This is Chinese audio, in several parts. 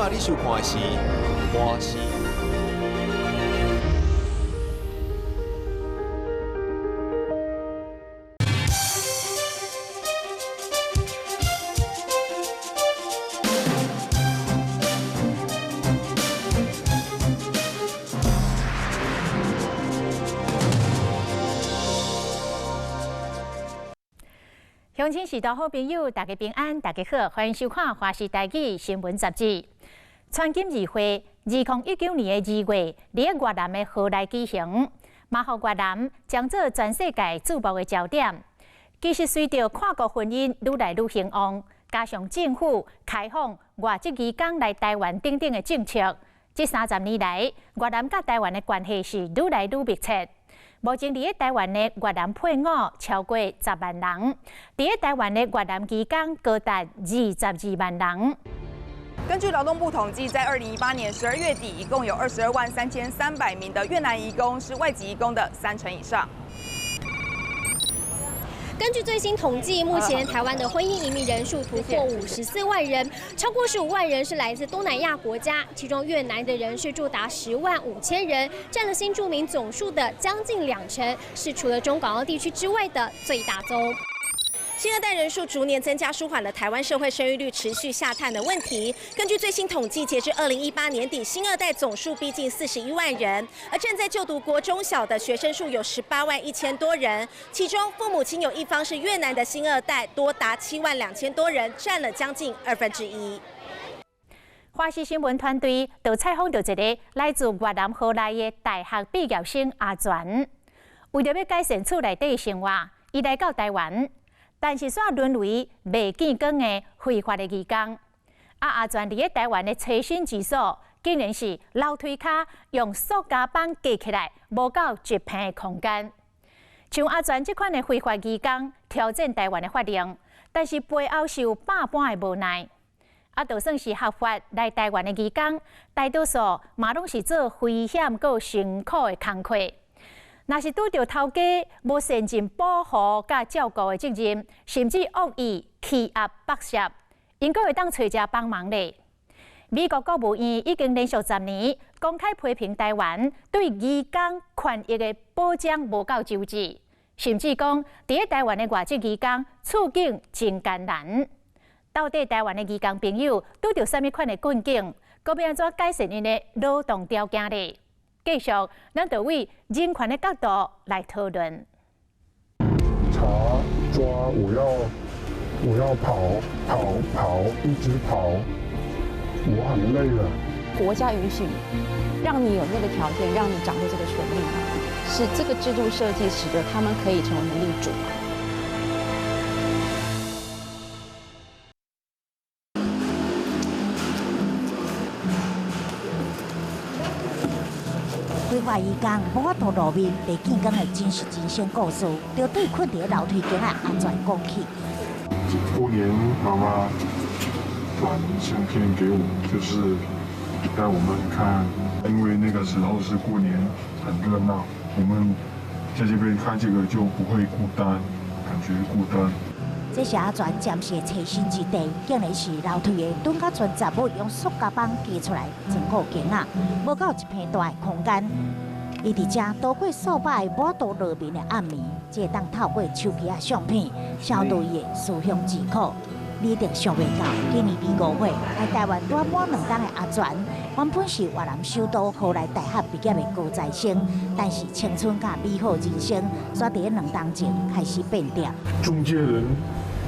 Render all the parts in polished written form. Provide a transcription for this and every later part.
马你收看的是花视。乡亲时代好朋友，大家平安，大家好，欢迎收看《华视台语新闻杂志》。川金议会2019年的2月，伫越南的河内举行，马后越南将做全世界注目的焦点。其实随着跨国婚姻愈来愈兴旺，加上政府开放外籍移工来台湾等等的政策，这30年来，越南甲台湾的关系是愈来愈密切。目前，伫台湾的越南配偶超过10万人，伫台湾的越南移工高达22万人。根据劳动部统计，在2018年12月底，一共有22万3300名的越南移工是外籍移工的30%以上。根据最新统计，目前台湾的婚姻移民人数突破54万人，超过15万人是来自东南亚国家，其中越南的人是驻达10万5千人，占了新住民总数的将近20%，是除了中港澳地区之外的最大宗。新二代人数逐年增加，舒缓了台湾社会生育率持续下探的问题。根据最新统计，截至2018年底，新二代总数逼近41万人，而正在就读国中小的学生数有18万1000多人，其中父母亲有一方是越南的新二代，多达7万2000多人，占了将近1/2。华视新闻团队就采访到一个来自越南河内的大学毕业生阿全，为了要改善厝内底生活，伊来到台湾。但是却沦为未见光的非法的移工。阿全伫台湾的棲身之所，竟然是楼梯骹用塑胶板架起来，无够1平的空间。像阿全这款的非法移工挑战台湾的法令，但是背后是有百般的无奈。就算是合法来台湾的移工，大多数嘛拢是做危险佮辛苦的工课。若是拄到头家无善尽保护甲照顾的责任，甚至恶意欺压剥削，应该会当找者帮忙咧。美国国务院已经连续10年公开批评台湾对移工权益的保障无够周至，甚至讲伫台湾的外籍移工处境真艰难。到底台湾的移工朋友拄到甚物款的困境，佮要安怎改善因的劳动条件咧？继续，咱就为人权的角度来讨论。查抓，我要跑，一直跑，我很累了。国家允许让你有那个条件，让你掌握这个权利吗？是这个制度设计使得他们可以成为能力主吗？规划移工无法度露面，未见光的真实人生故事，就对困伫楼梯间的阿全讲起。过年妈妈传相片给我，就是带我们看，因为那个时候是过年，很热闹，我们在这边看这个就不会孤单，感觉孤单。这是阿全暂时的栖身之地，竟然是楼梯的蹲甲全杂物用塑胶板架出来，整个间啊，无够1平大的空间。伊伫遮度过数百个无度落眠的暗暝，才当透过手机啊相片消除伊的思乡之苦。你一定想袂到，今年2月来台湾短满2冬的阿全，原本是越南首都河内大学毕业的高材生，但是青春甲美好人生，却伫2冬前开始变调。中介人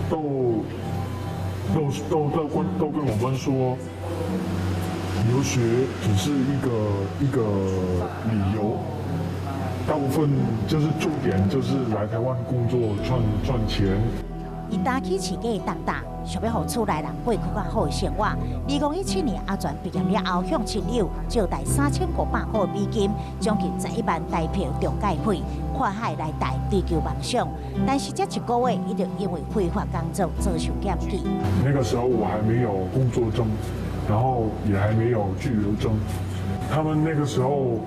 都跟我们说，留学只是一个理由，大部分就是重点就是来台湾工作赚钱。伊打起饲鸡的重担，想要互厝内人过较好的生活。2017年阿全毕业了后，向亲友借贷3500块美金，将近11万台票中介费，跨海来台追求梦想。但是这1个月，伊就因为非法工作遭受检举。那个时候我还没有工作证，然后也还没有居留证。他们那个时候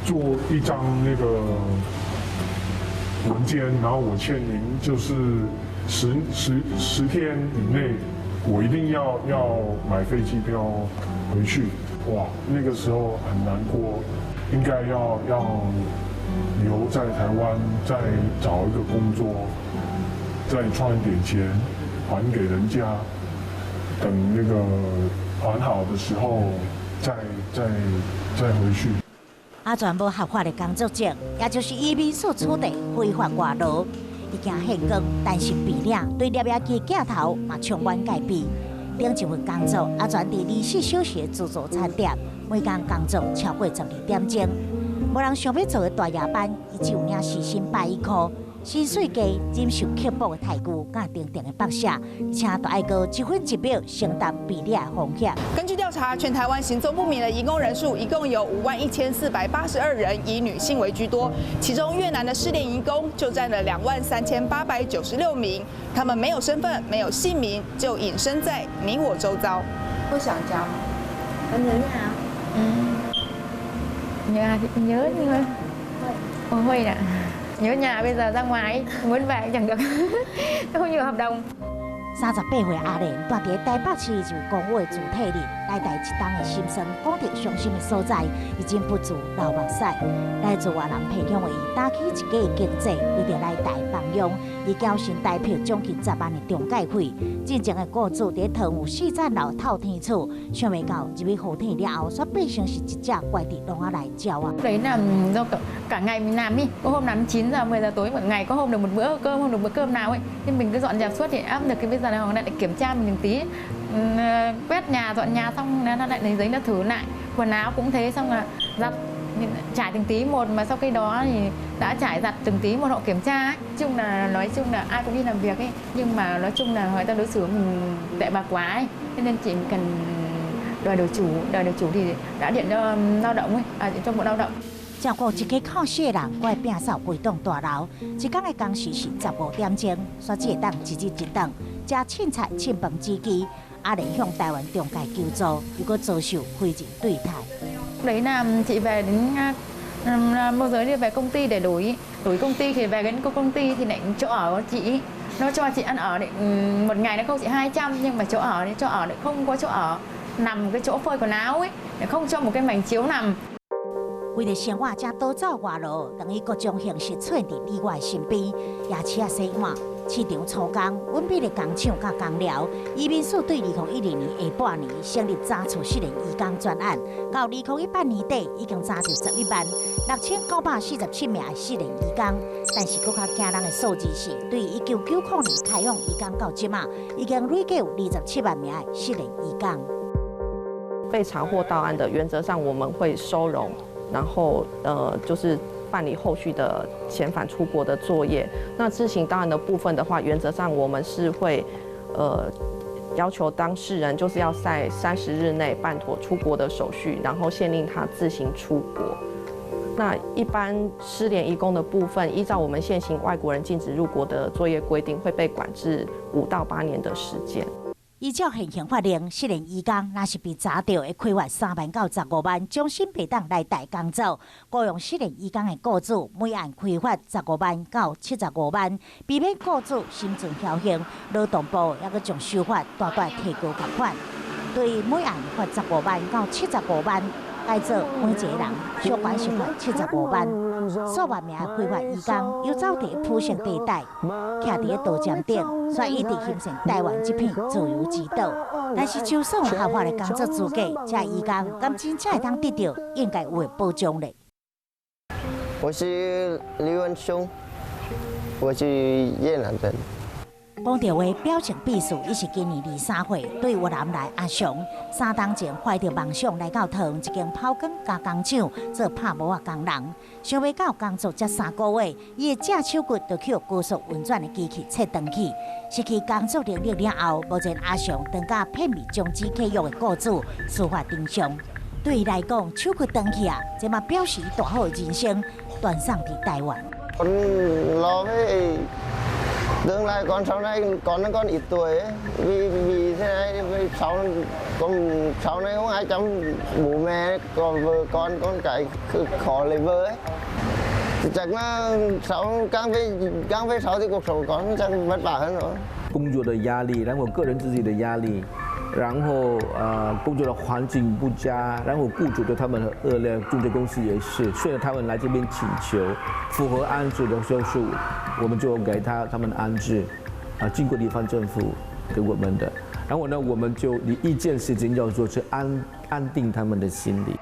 做一张那个文件，然后我签名，就是10天以内我一定要买飞机票回去。哇，那个时候很难过，应该要留在台湾，再找一个工作，再赚一点钱还给人家，等那个还好的时候再回去。阿全无合法的工作证，也就是移民所处地非法外劳，已经现工，但是比领对猎业机镜头嘛充满戒备。另一份工作，阿全伫24小时的自助餐店，每天工作超过12点钟。无人想要做的大夜班，伊只有领时薪110块，薪水低，忍受刻薄的待遇，甲定定的剥削，而且都爱过1分1秒承担比例的风险。根据调查，全台湾行踪不明的移工人数一共有51482人，以女性为居多，其中越南的失联移工就占了23896名，他们没有身份，没有姓名，就隐身在你我周遭。会想家吗？很nhớ nhà. Nhà thì cũng nhớ nhưng mà không会啦. Nhớ nhà bây giờ ra ngoài muốn về cũng chẳng được. Không nhiều hợp đồng. 38岁阿莲住伫台北市就公务的主体里，来台一冬的心酸，讲着伤心的所在，已经不住流目屎。来自外人培养为伊打起一家的经济，为着来台帮佣，伊交新台票将近10万的中介费。真正的雇主伫桃园4站楼透天厝，想袂到入去后天了后，煞变成是一只怪伫笼仔来叫啊。Đấy là do cả ngày mình làm đi, có hôm làm 9 giờ 10 giờ tối một ngày, có hôm được một bữa cơm, không được bữa cơm nào ấy, nên mình cứ dọn dẹp suốt thì áp được cái bây giờ là họ lại kiểm tra mình một tí, quét nhà dọn nhà xong nó lại lấy giấy nó thử lại, quần áo cũng thế, xong là giặt trải từng tí một, mà sau khi đó thì đã trải giặt từng tí một họ kiểm tra ấy. Nói chung là ai cũng đi làm việc ấy, nhưng mà nói chung là người ta đối xử với mình tệ bạc quá ấy, cho nên chỉ cần đòi đổi chủ thì đã điện cho lao động ấy, điện cho bộ lao động. 照顾一家靠世的人，我的摒扫规栋大楼，一天的工时是15点钟，煞只会当一日一顿，食凊菜、凊饭之机。阿莲向台湾中介求助，如果遭受非人对待。Đấy là chị về đến môi giới đi về công ty để đổi công ty thì về đến công ty thì lại chỗ ở của chị nó cho chị ăn ở một ngày nó không chỉ 200, nhưng mà chỗ ở lại không có chỗ ở, nằm cái chỗ phơi quần áo ấy, để không cho một cái mảnh chiếu nằm. 为了生活，才多走外路，等于各种形式串伫你我的身边。夜市啊，生活，市场粗工，稳定的工厂甲工寮。移民署对2012年下半年成立查处失联移工专案，到2018年底已经查处116947名的失联移工。但是，更较惊人的数字是，对1990年开放移工到即马，已经累计有27万名的失联移工。被查获到案的，原则上我们会收容。然后就是办理后续的遣返出国的作业。那自行档案的部分的话，原则上我们是会要求当事人就是要在30日内办妥出国的手续，然后限令他自行出国。那一般失联移工的部分，依照我们现行外国人禁止入国的作业规定，会被管制5到8年的时间。依照现行法令，失联移工若是被查到，会开罚3万到15万，终身袂当来台工作。雇用失联移工的雇主，每案开罚15万到75万，避免雇主心存侥幸，劳动部也阁将修法大大提高罚款。对每案罚15万到75万，改做每一个人小管是罚75万。数万名非法移工游走伫铺城地带，徛伫道站顶，所以一直形成台湾这片自由之岛。但是，就算有合法的工作资格，这移工敢真正会当得到应该有的保障呢？我是李文雄，我是越南人。讲到话表情避暑，伊是今年23岁，对越南来阿雄3天前怀着梦想来到桃园一间抛光加工厂做拍模啊工人，想要到工作才3个月，伊的正手骨就去高速运转的机器切断去，失去工作能力了后，目前阿雄当甲骗美终止契约的雇主司法定伤。对伊来讲，手骨断去啊，这嘛表示伊大好的人生断送伫台湾。Tương lai con sau này con ít tuổi ấy, vì thế này sau này không ai chăm bố mẹ, còn vợ con cái khó lấy vợ ấy. Chắc là càng về sau thì cuộc sống con chắc vất vả hơn nữa. 工作的压力，然后个人自己的压力，然后工作的环境不佳，然后雇主对他们的恶劣，中介公司也是，所以他们来这边请求符合安置的时候，我们就给他们安置，经过地方政府给我们的。然后呢，我们就一件事情要做是安定他们的心理。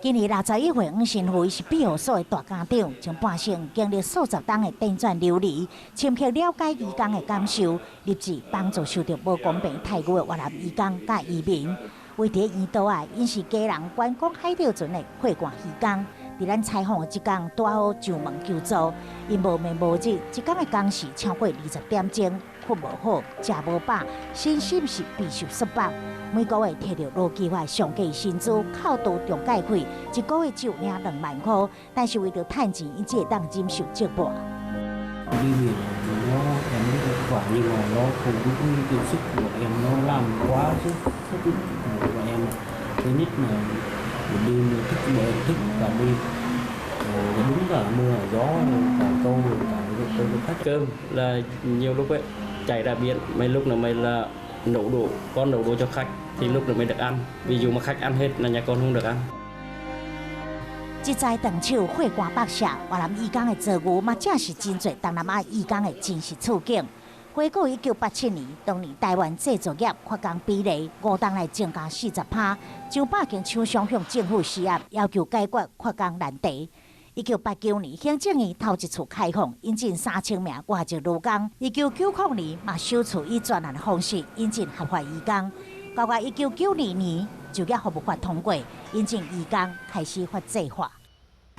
今年61岁黄新辉是庇护所的大家长，从半生经历数十档的电钻流离，深刻了解移工的感受，立志帮助受到无公平待遇的越南移工甲移民。为伫沿岛啊，因是家人观光海钓船的会馆移工，伫咱采访的即天拄好上门求助，因无眠无日，一天的工时超过20点钟。困无好，食无饱，身心是备受束缚。每个月摕到劳基法上计薪资，扣除中介费，一个月只有领2万块，但是为了趁钱，伊只会当忍受折磨。Đi biển nó em biết hiệu quả nhưng mà nó không đúng như cái sức của em, nó làm quá sức của em. Thứ nhất là đêm thức mở thức cả đêm, đúng cả mưa gió cả câu cả tôi khách cơm là nhiều lúc ấy chạy ra biển, mấy lúc là mày là nấu đồ con nấu đồ cho khách thì lúc là mày được ăn, ví dụ mà khách ăn hết là nhà con không được ăn. 即在长手血汗爆射，越南移工的遭遇嘛，正是真侪东南亚移工的真实处境。回顾1987年，当年台湾制造业缺工比例5档来增加40%，就百间厂商向政府施压，要求解决缺工难题。1989年，行政院头一次开放引进3000名外籍劳工。1990年，嘛首次以专案的方式引进合法移工。到1992年，就业服务法通过，引进移工开始法制化。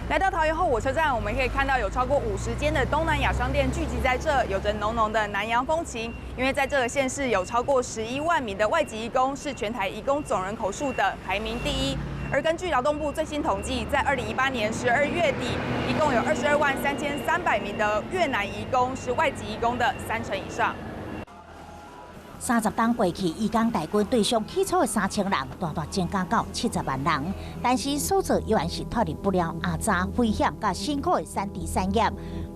来到桃园后火车站，我们可以看到有超过50间的东南亚商店聚集在这，有着浓浓的南洋风情。因为在这个县市有超过11万名的外籍移工，是全台移工总人口数的排名第1。而根据劳动部最新统计，在2018年12月底，一共有22万3300名的越南移工是外籍移工的30%以上。30档过去，移工大军对象起初的3000人，大大增加到70万人。但是数字依然是脱离不了压榨、危险甲辛苦的3D产业。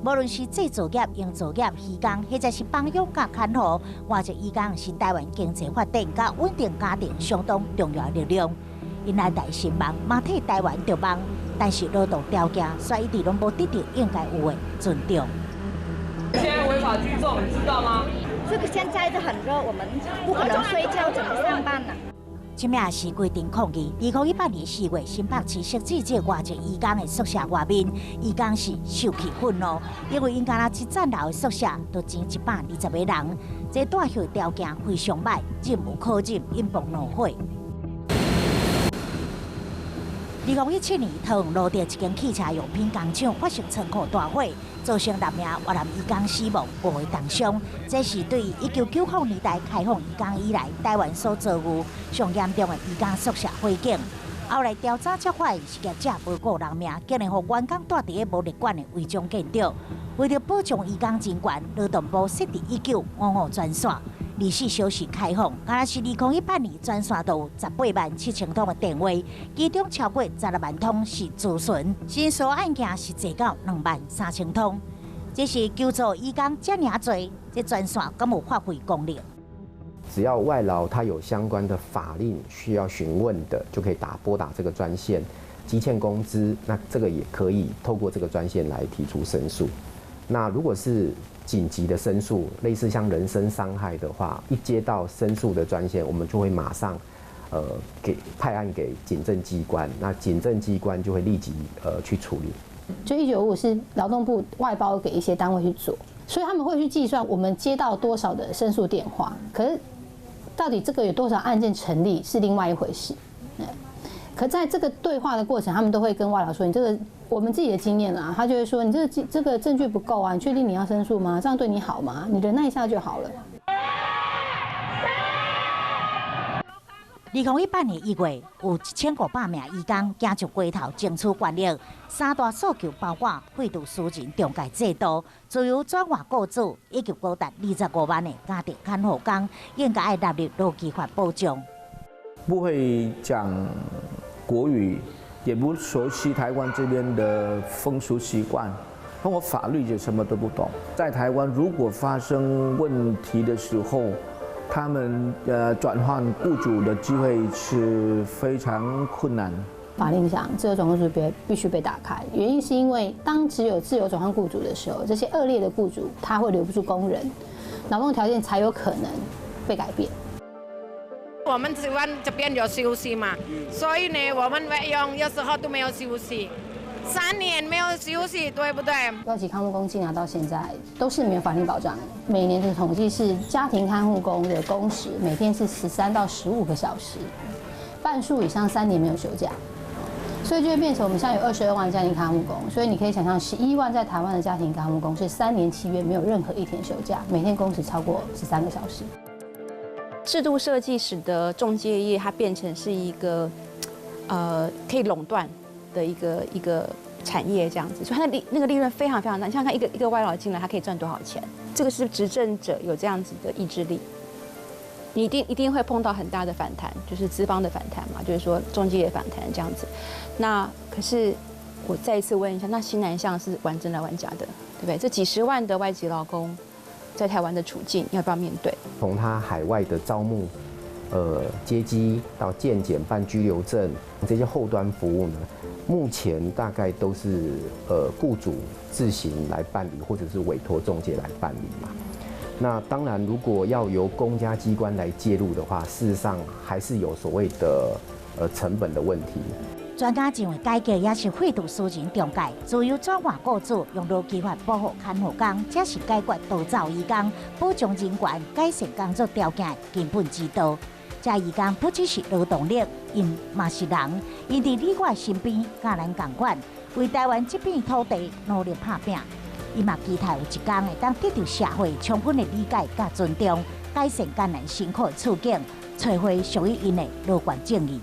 无论是制造业、营造业、渔工，或者是帮养甲看护，外籍移工是台湾经济发展甲稳定家庭相当重要的力量。因来台兴亡，嘛替台湾着忙，但是劳动条件却一直拢无得到应该有的尊重。现在违法聚众，你知道吗？这个现在很热，我们不可能睡觉，怎么上班呢？这也是规定抗议。2018年4月，新北市设置这外籍移工的宿舍外面，移工是受气愤怒，因为因干一层楼的宿舍都占120个人，这住宿条件非常歹，忍无可忍，引爆怒火。2017年，桃园路地一间汽车用品工厂发生仓库大火，造成6名越南移工死亡，5个重伤。这是对1990年代开放移工以来，台湾所遭遇上严重的移工宿舍火警。后来调查才发现，是业者无顾人命，竟然让员工住伫个无列管的违章建筑。为了保障移工人权，劳动部设置1955专线。24小时开放，敢若是2018年专线都有18万7000通的电话，其中超过16万通是咨询，申诉案件是坐到2万3000通。这是求助移工这么多，这专线敢有发挥功能？只要外劳他有相关的法令需要询问的，就可以拨打这个专线，积欠工资，那这个也可以透过这个专线来提出申诉。那如果是紧急的申诉，类似像人身伤害的话，一接到申诉的专线，我们就会马上派案给警政机关，那警政机关就会立即去处理。就1955是劳动部外包给一些单位去做，所以他们会去计算我们接到多少的申诉电话，可是到底这个有多少案件成立是另外一回事。可在这个对话的过程，他们都会跟外劳说：“你这个我们自己的经验啊，他就会说你这个证据不够啊，你确定你要申诉吗？这样对你好吗？你忍耐一下就好了。” 2018年1月，有1500名移工行上街头争取权益。3大诉求包括废除私人中介制度、自由转换雇主，以及高达25万的家庭看护工，应该要纳入劳基法保障。不会讲国语，也不熟悉台湾这边的风俗习惯，那我法律就什么都不懂。在台湾，如果发生问题的时候，他们转换雇主的机会是非常困难。法令上，自由转换雇主必须被打开，原因是因为当只有自由转换雇主的时候，这些恶劣的雇主他会留不住工人，劳动条件才有可能被改变。我们台湾这边有休息嘛，所以呢，我们外佣有时候都没有休息，3年没有休息，对不对？外籍看护工进来到现在都是没有法律保障的。每年的统计是家庭看护工的工时每天是13到15个小时，半数以上3年没有休假。所以就会变成我们现在有22万家庭看护工，所以你可以想象11万在台湾的家庭看护工是3年7月没有任何一天休假，每天工时超过13个小时。制度设计使得仲介业它变成是一个可以垄断的一个产业这样子，所以它的那个利润非常非常大。你想想看，一个外劳进来，它可以赚多少钱？这个是执政者有这样子的意志力。你一定会碰到很大的反弹，就是资方的反弹嘛，就是说中介也反弹这样子。那可是我再一次问一下，那新南向是玩真的玩假的，对不对？这几十万的外籍劳工在台湾的处境，要不要面对？从他海外的招募、接机到健检、办居留证这些后端服务呢，目前大概都是雇主自行来办理，或者是委托仲介来办理嘛。那当然，如果要由公家机关来介入的话，事实上还是有所谓的成本的问题。专家认为，改革也是费度私人中介，自由转换雇主用劳基法保护看护工，这是解决盗造移工、保障人权、改善工作条件的根本之道。这移工不只是劳动力，因嘛是人，因伫你我身边，甲咱共款，为台湾这片土地努力打拼。伊嘛期待有一天会当得到社会充分的理解甲尊重，改善艰难辛苦的处境，找回属于因的劳权正义。